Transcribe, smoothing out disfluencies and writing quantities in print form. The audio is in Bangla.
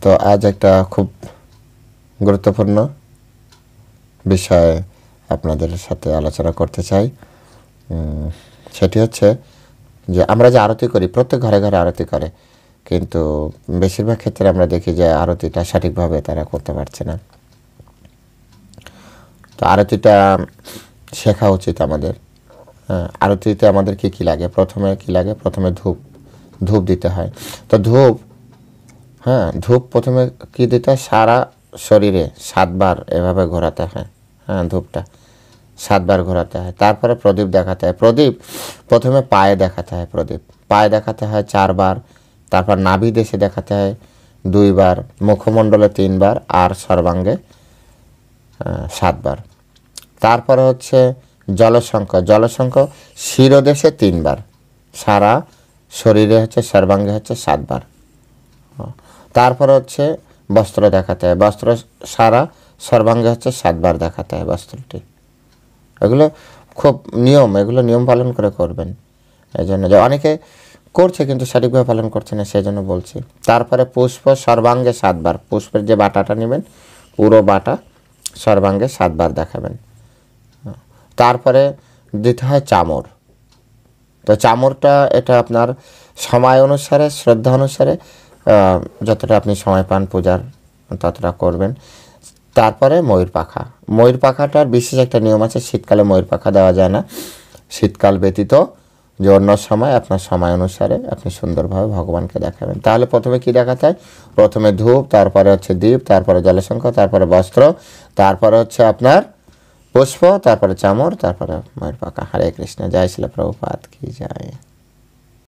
তো আজ একটা খুব গুরুত্বপূর্ণ বিষয় আপনাদের সাথে আলোচনা করতে চাই। সেটি হচ্ছে যে আমরা যে আরতি করি, প্রত্যেক ঘরে ঘরে আরতি করে, কিন্তু বেশিরভাগ ক্ষেত্রে আমরা দেখি যে আরতিটা সঠিকভাবে তারা করতে পারছে না। তো আরতিটা শেখা উচিত আমাদের। আরতিতে আমাদের কি লাগে? প্রথমে কি লাগে? প্রথমে ধূপ দিতে হয়। তো ধূপ প্রথমে কি দিতে হয়? সারা শরীরে 7 বার এভাবে ঘোরাতে হয়। ধূপটা 7 বার ঘোরাতে হয়। তারপরে প্রদীপ দেখাতে হয়। প্রদীপ প্রথমে পায়ে দেখাতে হয়। পায়ে দেখাতে হয় 4 বার। তারপর নাভি দেশে দেখাতে হয় 2 বার, মুখমণ্ডলে 3 বার, আর সর্বাঙ্গে 7 বার। তারপরে হচ্ছে জলশঙ্খ শিরোদেশে 3 বার, সারা শরীরে হচ্ছে সর্বাঙ্গে হচ্ছে 7 বার। তারপরে হচ্ছে বস্ত্র দেখাতে হয়। বস্ত্র সারা সর্বাঙ্গে হচ্ছে 7 বার দেখাতে হয় বস্ত্রটি। এগুলো খুব এগুলো নিয়ম পালন করে করবেন। এই জন্য যে অনেকে করছে কিন্তু সঠিকভাবে পালন করছে না, সেই জন্য বলছি। তারপরে পুষ্প সর্বাঙ্গে 7 বার। পুষ্পের যে বাটাটা নেবেন, পুরো বাটা সর্বাঙ্গে 7 বার দেখাবেন। তারপরে দিতে হয় চামর। তো চামরটা এটা আপনার সময় অনুসারে, শ্রদ্ধা অনুসারে যতটা আপনি সময় পান পূজার, ততটা করবেন। তারপরে ময়ূর পাখাটার বিশেষ একটা নিয়ম আছে। শীতকালে ময়ূর পাখা দেওয়া যায় না। শীতকাল ব্যতীত যে অন্য সময় আপনার সময় অনুসারে আপনি সুন্দরভাবে ভগবানকে দেখাবেন। তাহলে প্রথমে কি দেখাতে হয়? প্রথমে ধূপ, তারপরে হচ্ছে দীপ, তারপরে জলশঙ্খ, তারপরে বস্ত্র, তারপরে হচ্ছে আপনার পুষ্প, তারপরে চামর, তারপরে ময়ূর পাখা। হরে কৃষ্ণ। জয় শ্রীল প্রভুপাদ কি জয়।